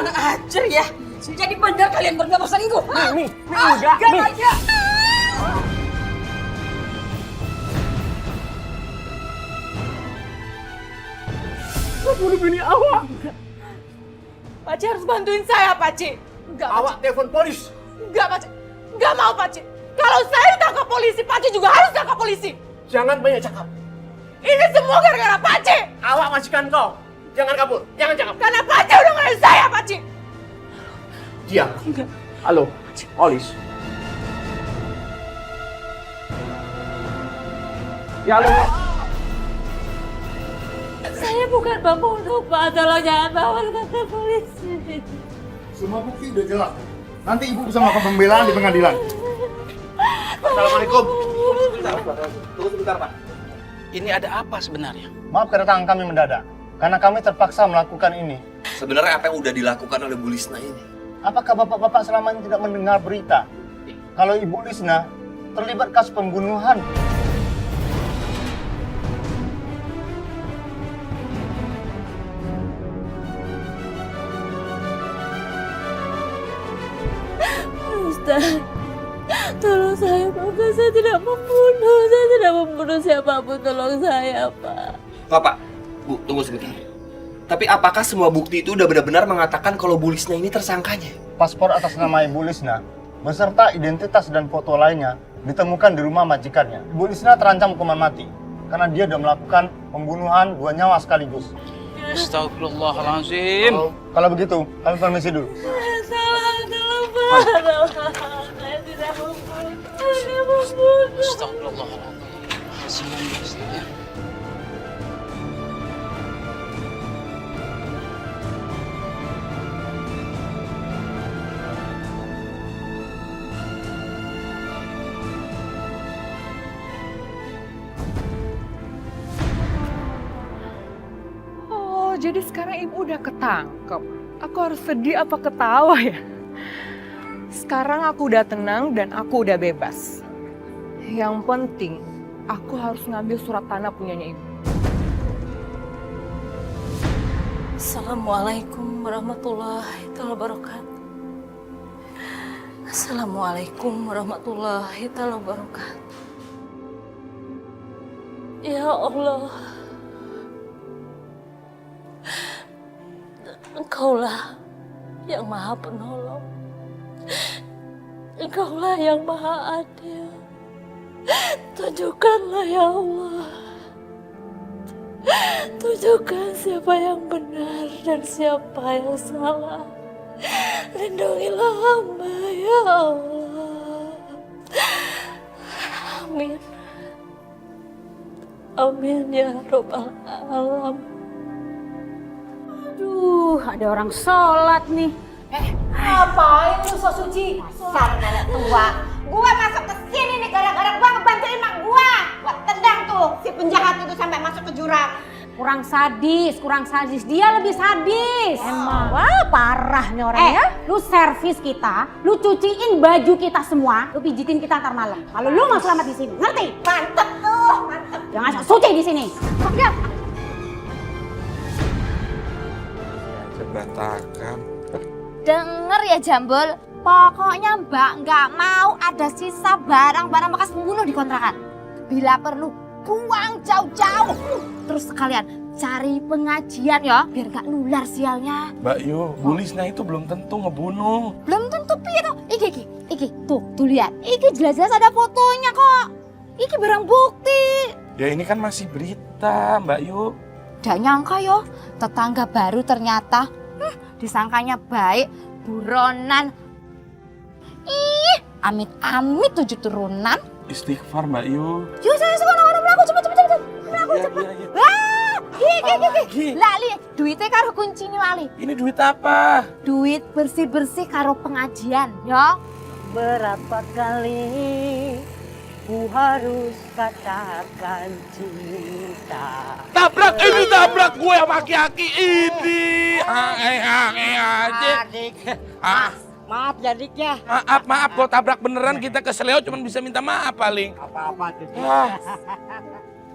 Kurang ajar ya. Jadi benar kalian berdua berselingkuh. Mi, enggak, Gak Mi. aja. Kau bunuh bini awak. Paci harus bantuin saya, Paci. Enggak, Awak telepon polis. Enggak, Paci. Enggak mau, Paci. Kalau saya ditangkap polisi, Paci juga harus tangkap polisi. Jangan banyak cakap. Ini semua gara-gara Paci. Awak majikan kau. Jangan kabur, jangan cakap. Karena Paci udah ngelain saya, Paci. Diam. Halo, polis. Ya, halo. Saya bukan pembunuh, Pak. Tolong jangan bawa ke kantor polisi. Semua bukti udah jelas. Nanti ibu bisa melakukan pembelaan di pengadilan. Assalamualaikum. Tunggu sebentar, Pak. Ini ada apa sebenarnya? Maaf kedatangan kami mendadak. Karena kami terpaksa melakukan ini. Sebenarnya apa yang udah dilakukan oleh Bu Lisna ini? Apakah bapak-bapak selama ini tidak mendengar berita? Kalau Ibu Lisna terlibat kasus pembunuhan. Ustaz, tolong saya, Pak. Saya tidak membunuh. Saya tidak membunuh siapapun. Tolong saya, Pak. Bapak, Bu, tunggu sebentar. Tapi apakah semua bukti itu udah benar-benar mengatakan kalau Bu Lisna ini tersangkanya? Paspor atas nama Ibu Lisna beserta identitas dan foto lainnya ditemukan di rumah majikannya. Ibu Lisna terancam hukuman mati karena dia sudah melakukan pembunuhan 2 nyawa sekaligus. Astagfirullahaladzim. Kalau begitu, kami permisi dulu. Tolong, Pak. Saya tidak membunuh. Saya tidak membunuh. Astagfirullahaladzim. Oh, jadi sekarang ibu udah ketangkep. Aku harus sedih apa ketawa ya? Sekarang aku udah tenang dan aku udah bebas. Yang penting, aku harus ngambil surat tanah punyanya ibu. Assalamualaikum warahmatullahi wabarakatuh. Assalamualaikum warahmatullahi wabarakatuh. Ya Allah, Engkaulah yang Maha Penolong. Engkaulah yang Maha Adil. Tunjukkanlah ya Allah. Tunjukkan siapa yang benar dan siapa yang salah. Lindungilah hamba ya Allah. Amin. Amin ya Rabbal Alamin. Aduh, ada orang sholat nih. Ngapain lu so suci? Dasar nenek tua. Gua masuk ke sini nih gara-gara gua ngebantuin mak gua. Gua tendang tuh si penjahat itu sampai masuk ke jurang. Kurang sadis. Dia lebih sadis. Emang. Wah, parah nih orangnya. Lu servis kita, lu cuciin baju kita semua, lu pijitin kita ntar malam. Kalau lu mau selamat di sini, ngerti? Mantep tuh, mantep. Jangan sok suci di sini. Ya. Berantakan. Denger ya Jambul, pokoknya Mbak nggak mau ada sisa barang-barang bekas pembunuh di kontrakan. Bila perlu, buang jauh-jauh. Terus sekalian cari pengajian ya, biar nggak nular sialnya. Mbak Yu, Bu Lisna itu belum tentu ngebunuh. Belum tentu piye toh. Iki. Tuh lihat. Iki jelas-jelas ada fotonya kok. Iki barang bukti. Ya ini kan masih berita, Mbak Yu. Gak nyangka yo, tetangga baru ternyata disangkanya baik, buronan. Ih, amit-amit 7 turunan. Istighfar, Mbak Yu. Yuk saya sekolah melaku cepet. Melaku cepet. Iya. Wah, Apalagi? Lali, duitnya karo kuncinya lali. Ini duit apa? Duit bersih-bersih karo pengajian, ya. Berapa kali ku harus katakan cinta. Tabrak gue sama aki-aki ini. Aja. Adik, Ah, maaf ya Dik ya. maaf kalau tabrak beneran kita keseleo cuma bisa minta maaf paling. Apa-apa tuh. Ah,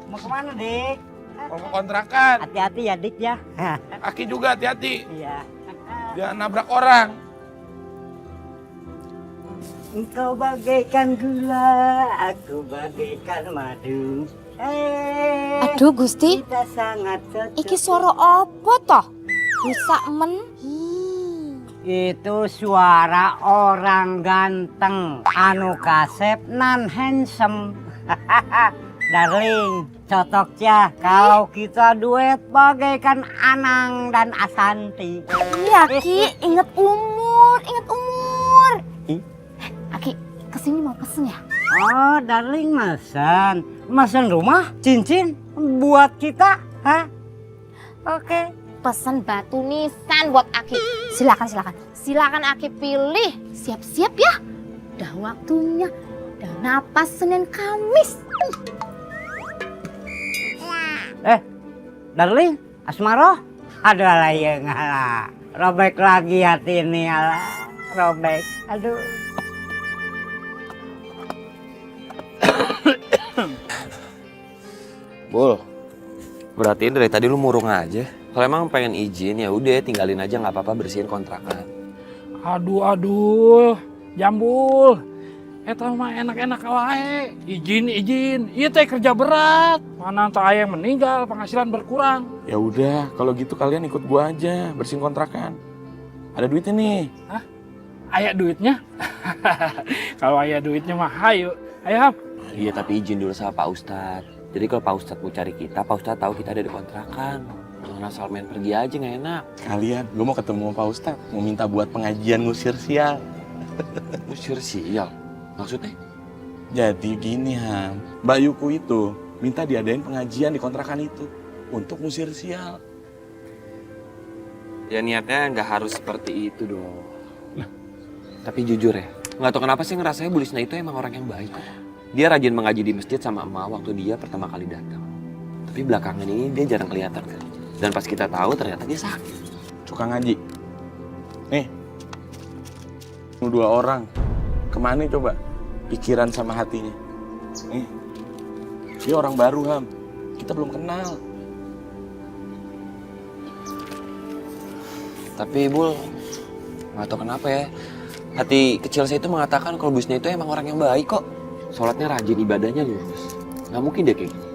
Mau kemana Dik? mau ke kontrakan. Hati-hati ya Dik ya. Aki juga hati-hati. Iya. Jangan nabrak orang. Engkau bagaikan gula, aku bagaikan madu. Aduh Gusti, Kita sangat cocok. iki suara apa toh? Rusak men. Itu suara orang ganteng, anu kasep nan handsome. Darling, cocok ya kalau kita duet bagaikan Anang dan Asanti. Iya Ki, inget umur, inget umur. Ih. Aki, kesini mau pesen ya? Oh, darling mesen rumah, cincin buat kita, hah? Oke. Pesen batu nisan buat Aki. Silakan, silakan. Silakan Aki pilih. Siap-siap ya. Udah waktunya. Udah napas Senin Kamis. Darling, Asmaro, aduh ala ya ngalah. Robek lagi hati ini ala. Robek, aduh. Bul, berarti dari tadi lu murung aja. Kalau emang pengen izin ya udah tinggalin aja nggak apa-apa, bersihin kontrakan. Aduh, Jambul. Eta mah enak-enak wae. Izin. Iya teh kerja berat. Mana entah aya yang meninggal, penghasilan berkurang. Ya udah, kalau gitu kalian ikut gua aja bersihin kontrakan. Ada duitnya nih. Hah? Aya duitnya? Kalau aya duitnya mah hayu. Ayo, Ham. Iya tapi izin dulu sama Pak Ustadz. Jadi kalau Pak Ustadz mau cari kita, Pak Ustadz tahu kita ada di kontrakan. Jangan asal main pergi aja nggak enak. Kalian, gua mau ketemu Pak Ustadz. Mau minta buat pengajian ngusir sial. Usir sial? Maksudnya? Jadi gini Ham, Mbak Yuku itu minta diadain pengajian di kontrakan itu untuk ngusir sial. Ya niatnya nggak harus seperti itu dong. Tapi jujur ya, nggak tahu kenapa sih ngerasanya Bu Lisna itu emang orang yang baik kok. Dia rajin mengaji di masjid sama emak waktu dia pertama kali datang. Tapi belakangan ini dia jarang kelihatan kan. Dan pas kita tahu ternyata dia sakit. Suka ngaji. Nih, dua orang. Kemana coba pikiran sama hatinya? Nih, dia orang baru Ham. Kita belum kenal. Tapi Bul, nggak tahu kenapa ya. Hati kecil saya itu mengatakan kalau Bu Lisna itu emang orang yang baik kok. Sholatnya rajin, ibadahnya lurus. Nggak mungkin dia kayak gini.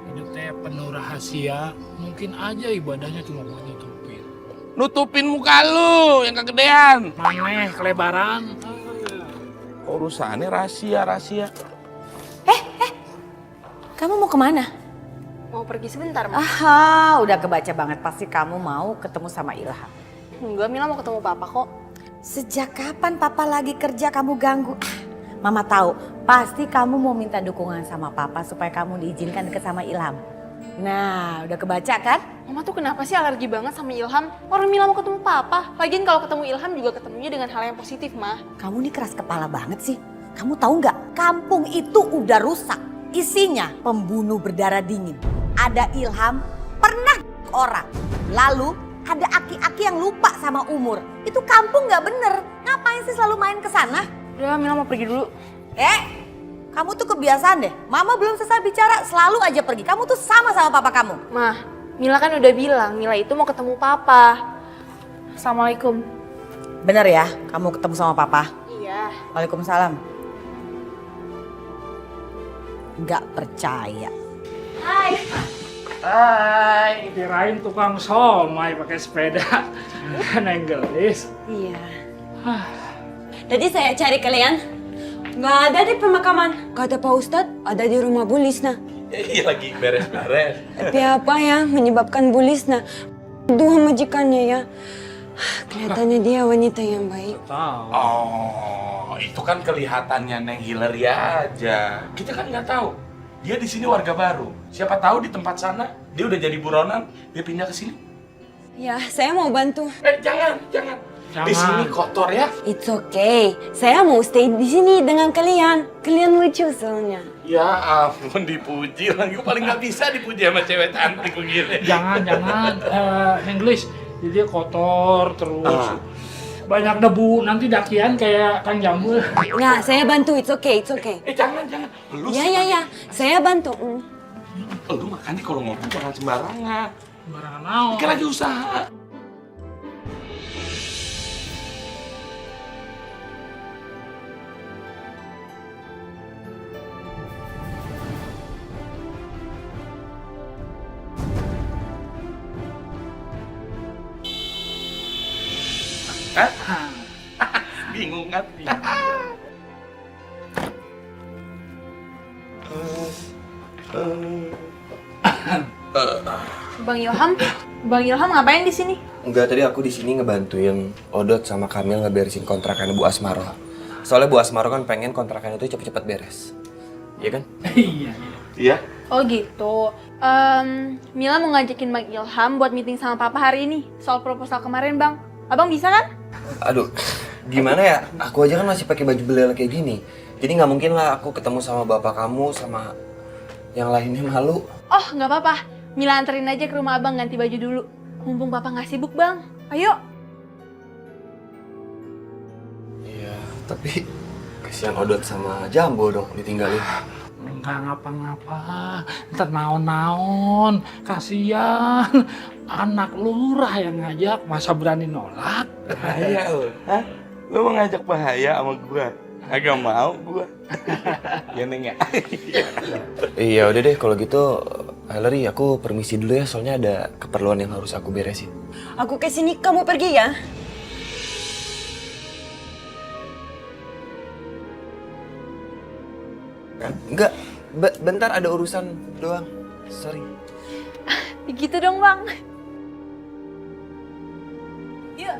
Hidup teh penuh rahasia. Mungkin aja ibadahnya cuma buat nutupin. Nutupin muka lu yang kegedean. Maneh kelebaran. Urusannya rahasia. Kamu mau kemana? Mau pergi sebentar, Ma. Aha, udah kebaca banget pasti kamu mau ketemu sama Ilham. Enggak, Mila mau ketemu Papa kok. Sejak kapan Papa lagi kerja kamu ganggu? Mama tahu, pasti kamu mau minta dukungan sama Papa supaya kamu diizinkan deket sama Ilham. Nah, udah kebaca kan? Mama tuh kenapa sih alergi banget sama Ilham? Orang Mila mau ketemu Papa. Lagian kalau ketemu Ilham juga ketemunya dengan hal yang positif, Ma. Kamu nih keras kepala banget sih. Kamu tahu nggak? Kampung itu udah rusak. Isinya pembunuh berdarah dingin. Ada Ilham, pernah orang. Lalu ada aki-aki yang lupa sama umur. Itu kampung nggak bener. Ngapain sih selalu main ke sana? Udah, Mila mau pergi dulu. Kamu tuh kebiasaan deh. Mama belum selesai bicara, selalu aja pergi. Kamu tuh sama papa kamu. Ma, Mila kan udah bilang Mila itu mau ketemu Papa. Assalamualaikum. Bener ya, kamu ketemu sama papa? Iya. Waalaikumsalam. Nggak percaya. Hai, kirain tukang somai pakai sepeda. Neng Gelis. Iya. Tadi saya cari kalian, nggak ada di pemakaman. Kata Pak Ustadz, ada di rumah Bu Lisna. Iya lagi beres-beres. Tapi apa yang menyebabkan Bu Lisna dua majikannya ya? Kelihatannya dia wanita yang baik. Oh, itu kan kelihatannya Neng Hillary aja. Kita kan nggak tahu. Dia di sini warga baru. Siapa tahu di tempat sana dia udah jadi buronan, dia pindah ke sini. Ya, saya mau bantu. Jangan. Di sini kotor ya. It's okay. Saya mau stay di sini dengan kalian. Kalian lucu soalnya. Ya ampun, dipuji lagi. Gue paling nggak bisa dipuji sama cewek cantik begini. Jangan. Neng Gelis, jadi dia kotor terus. Banyak debu, nanti dakian kayak Kang Jambul. Ya, saya bantu. It's okay. Jangan. Lu Ya. Saya bantu. Lu makanya kalau ngomong jangan sembarangan. Sembarangan naon. Kan lagi usaha. Hah? Bingung kan? Bang Ilham ngapain di sini? Enggak, tadi aku di sini ngebantuin Odot sama Kamil ngeberesin kontrakan Bu Asmaro. Soalnya Bu Asmaro kan pengen kontrakan itu cepet-cepet beres. Iya kan? Iya. Oh gitu. Mila mau ngajakin Bang Ilham buat meeting sama Papa hari ini soal proposal kemarin, Bang. Abang bisa kan? Aduh, gimana ya? Aku aja kan masih pakai baju belel kayak gini. Jadi nggak mungkin lah aku ketemu sama bapak kamu sama yang lainnya, malu. Oh, nggak apa-apa. Mila anterin aja ke rumah Abang ganti baju dulu. Mumpung Papa nggak sibuk, Bang. Ayo. Iya, tapi kasihan Odot sama Jambo dong ditinggalin. Enggak ngapa-ngapa, ntar naon-naon, kasihan anak lurah yang ngajak, masa berani nolak? Bahaya lo, hah? Lo mau ngajak bahaya sama gua? Agak mau gua. Ya Neng ya? Iya udah deh kalau gitu, Hillary aku permisi dulu ya, soalnya ada keperluan yang harus aku beresin. Aku kesini, kamu pergi ya? Enggak, bentar ada urusan doang. Sorry. Gitu dong, Bang. Yuk.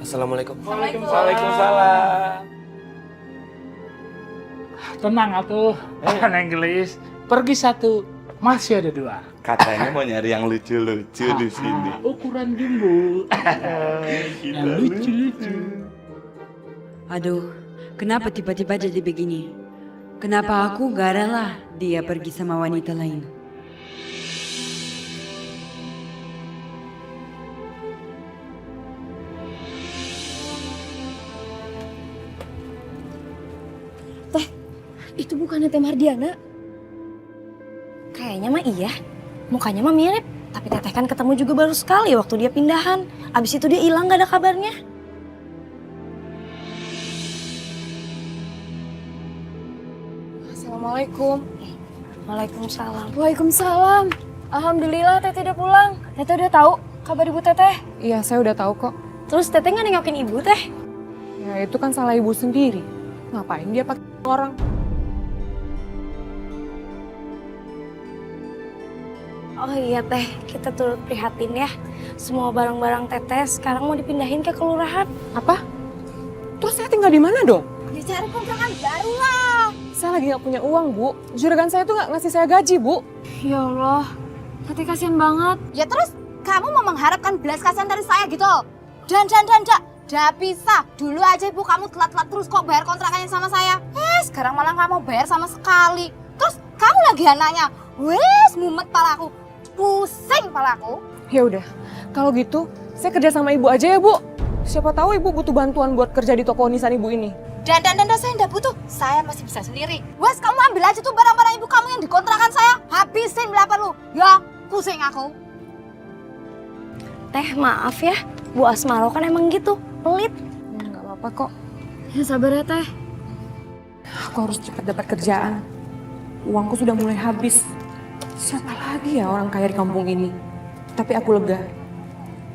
Assalamualaikum. Waalaikumsalam. Tenang atuh, Neng Gelis. Pergi satu, masih ada dua. Katanya mau nyari yang lucu-lucu di sini. Ukuran jumbo. Yang lucu-lucu. Aduh, kenapa tiba-tiba jadi begini? Kenapa aku gak rela dia pergi sama wanita lain? Teh, itu bukannya Teh Mardiana? Kayaknya mah iya. Mukanya mah mirip. Tapi Teteh kan ketemu juga baru sekali waktu dia pindahan. Abis itu dia hilang gak ada kabarnya. Assalamualaikum. Waalaikumsalam. Waalaikumsalam. Alhamdulillah Teteh udah pulang. Teteh udah tahu kabar Ibu Teteh? Iya, saya udah tahu kok. Terus Teteh nggak nengokin Ibu Teh? Ya itu kan salah ibu sendiri. Ngapain dia pakai orang? Oh iya Teh, kita turut prihatin ya. Semua barang-barang Teteh sekarang mau dipindahin ke kelurahan. Apa? Terus saya tinggal di mana dong? Ya cari kontrakan baru lah. Saya lagi nggak punya uang, Bu. Juragan saya tuh nggak ngasih saya gaji, Bu. Ya Allah, Teteh kasihan banget. Ya terus kamu mau mengharapkan belas kasihan dari saya gitu? Dan, dah bisa. Dulu aja Ibu kamu telat-telat terus kok bayar kontrakannya sama saya. Sekarang malah nggak mau bayar sama sekali. Terus kamu lagi anaknya, wes mumet palaku. Pusing palaku. Ya udah, kalau gitu saya kerja sama ibu aja ya, Bu. Siapa tahu ibu butuh bantuan buat kerja di toko nisan ibu ini. Dan saya nggak butuh. Saya masih bisa sendiri. Wes kamu ambil aja tuh barang-barang ibu kamu yang di kontrakan saya. Habisin berapa lu? Ya, pusing aku. Teh maaf ya, Bu Asmaro kan emang gitu, pelit. Nggak apa-apa kok. Ya sabar ya Teh. Aku harus cepat dapat kerjaan. Uangku sudah mulai habis. Siapa lagi ya orang kaya di kampung ini? Tapi aku lega.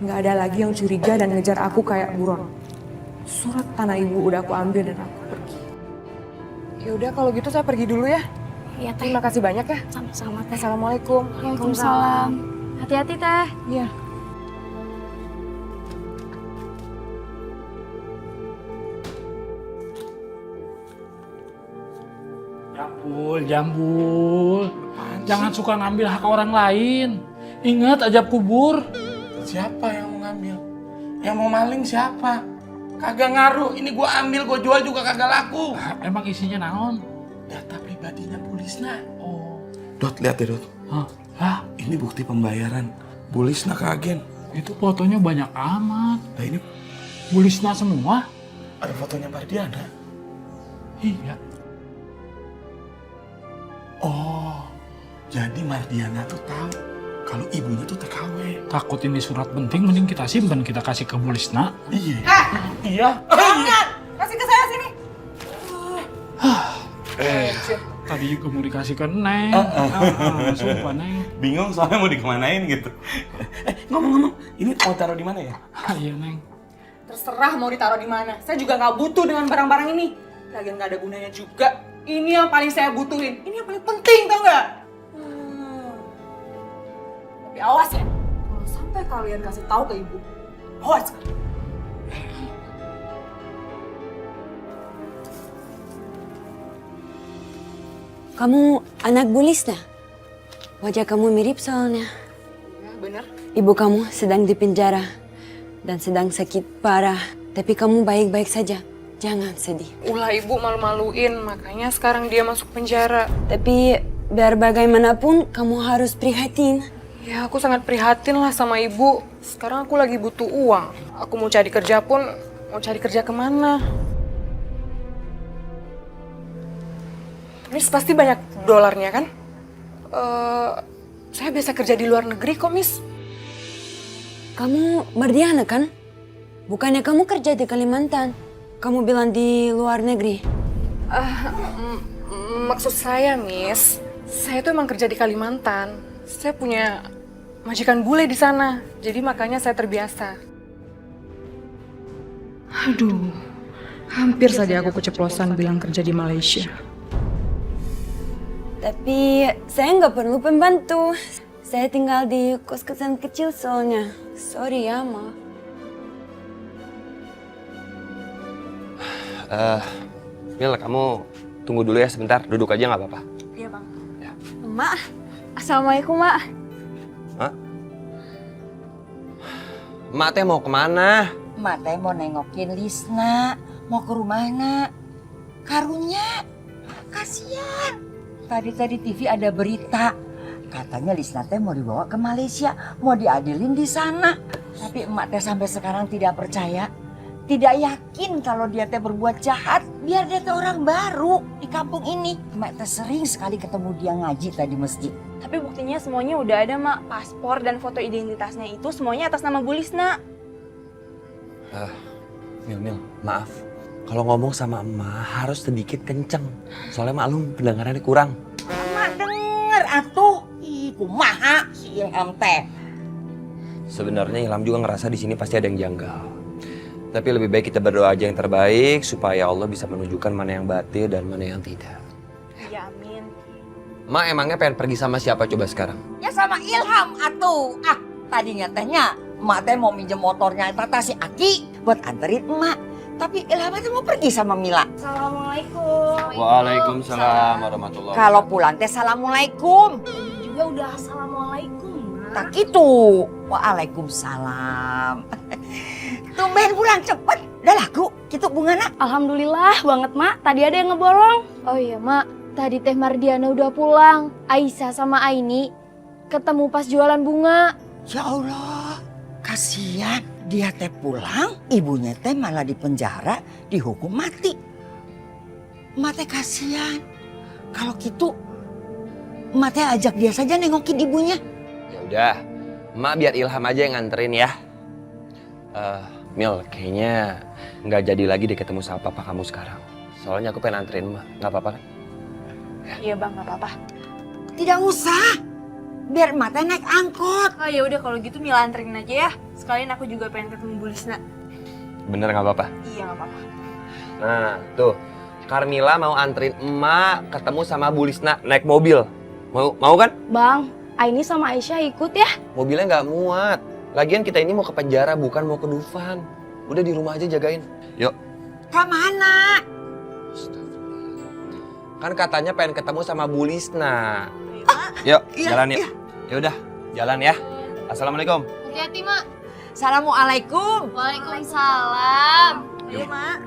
Nggak ada lagi yang curiga dan ngejar aku kayak buron. Surat tanah ibu udah aku ambil dan aku pergi. Ya udah kalau gitu saya pergi dulu ya. Iya Teh. Terima kasih banyak ya. Sama-sama Teh. Assalamualaikum. Waalaikumsalam. Hati-hati Teh. Iya. Jambul. Jangan suka ngambil hak orang lain. Ingat ajab kubur. Siapa yang mau ngambil? Yang mau maling siapa? Kagak ngaruh, ini gua ambil, gua jual juga kagak laku. Emang isinya naon? Data pribadinya Bulisna. Oh. Dot, lihat deh Dot. Hah? Ini bukti pembayaran Bulisna ke agen. Itu fotonya banyak amat. Nah ini Bulisna semua? ada fotonya Mardiana. Iya. Oh, jadi Mardiana tuh tahu kalau ibunya tuh TKW. Takut ini surat penting, mending kita simpan, kita kasih ke Bulisna. Iya. Iya. Jangan! Kasih ke saya sini. Tadi juga mau dikasih ke Neng. Sumpah Neng. Bingung soalnya mau dikemanain gitu. Ngomong-ngomong, ini mau taruh di mana ya? Iya Neng. Terserah mau ditaruh di mana. Saya juga nggak butuh dengan barang-barang ini. Lagian nggak ada gunanya juga. Ini yang paling saya butuhin. Ini yang paling penting, tau nggak? Tapi awas ya. Kalau sampai kalian kasih tahu ke ibu, awas. Kamu anak Bu Lisna? Wajah kamu mirip soalnya. Ya, bener. Ibu kamu sedang di penjara dan sedang sakit parah. Tapi kamu baik-baik saja. Jangan sedih. Ulah ibu malu-maluin, makanya sekarang dia masuk penjara. Tapi biar bagaimanapun kamu harus prihatin. Ya aku sangat prihatin lah sama ibu. Sekarang aku lagi butuh uang. Aku mau cari kerja pun, mau cari kerja kemana? Miss pasti banyak dolarnya kan? Saya biasa kerja di luar negeri kok, Miss. Kamu Mardiana kan? Bukannya kamu kerja di Kalimantan? Kamu bilang di luar negeri. Maksud saya, Miss, saya tuh emang kerja di Kalimantan. Saya punya majikan bule di sana, jadi makanya saya terbiasa. Aduh, hampir saja aku keceplosan bilang kerja di Malaysia. Tapi saya nggak perlu pembantu. Saya tinggal di kos-kosan kecil soalnya. Sorry ya, Ma. Mil, kamu tunggu dulu ya sebentar. Duduk aja nggak apa-apa. Iya bang. Ya. Mak, assalamualaikum mak. Hah? Mak teh mau kemana? Mak teh mau nengokin Lisna, mau ke rumahna. Karunya, kasihan. Tadi TV ada berita, katanya Lisna teh mau dibawa ke Malaysia, mau diadilin di sana. Tapi emak teh sampai sekarang tidak percaya, tidak yakin kalau dia teh berbuat jahat. Biar dia teh orang baru di kampung ini. Emak teh sering sekali ketemu dia ngaji tadi masjid. Tapi buktinya semuanya udah ada mak. Paspor dan foto identitasnya itu semuanya atas nama Bu Lisna. Mil, maaf. Kalau ngomong sama emak harus sedikit kenceng. Soalnya maklum pendengarannya kurang. Emak denger atuh. Ih, kumaha si Ilham teh. Sebenarnya Ilham juga ngerasa di sini pasti ada yang janggal. Tapi lebih baik kita berdoa aja yang terbaik supaya Allah bisa menunjukkan mana yang batil dan mana yang tidak. Ya amin. Mak emangnya pengen pergi sama siapa coba sekarang? Ya sama Ilham atuh. Tadinya tehnya emak teh mau minjem motornya Tata si Aki buat anterin emak. Tapi Ilham teh mau pergi sama Mila. Assalamualaikum. Waalaikumsalam warahmatullahi wabarakatuh. Kalau pulang teh assalamualaikum. Juga udah assalamualaikum. Tak itu. Waalaikumsalam. Tumben pulang cepet. Udah laku gitu bungana. Alhamdulillah banget mak. Tadi ada yang ngeborong. Oh iya mak. Tadi teh Mardiana udah pulang. Aisyah sama Aini ketemu pas jualan bunga. Ya Allah, kasihan. Dia teh pulang, ibunya teh malah di penjara, dihukum mati. Emak teh kasihan. Kalau gitu, emak teh ajak dia saja nengokin ibunya. Ya udah, emak biar Ilham aja yang nganterin ya. Mil, kayaknya nggak jadi lagi deh ketemu sama papa kamu sekarang. Soalnya aku pengen anterin emak, nggak apa-apa kan? Ya. Iya bang, nggak apa-apa. Tidak usah, biar emak teh naik angkot. Oh ya udah kalau gitu Mila anterin aja ya. Sekalian aku juga pengen ketemu Bu Lisna. Bener nggak apa-apa? Iya nggak apa-apa. Nah, tuh. Carmila mau anterin emak ketemu sama Bu Lisna naik mobil. Mau kan? Bang, Aini sama Aisyah ikut ya? Mobilnya nggak muat. Lagian kita ini mau ke penjara bukan mau ke Dufan. Udah di rumah aja jagain. Yuk. Kemana? Kan katanya pengen ketemu sama Bu Lisna. Yuk, jalan yuk. Ya udah, jalan ya. Assalamualaikum. Hati-hati mak. Assalamualaikum. Waalaikumsalam. Ayo mak.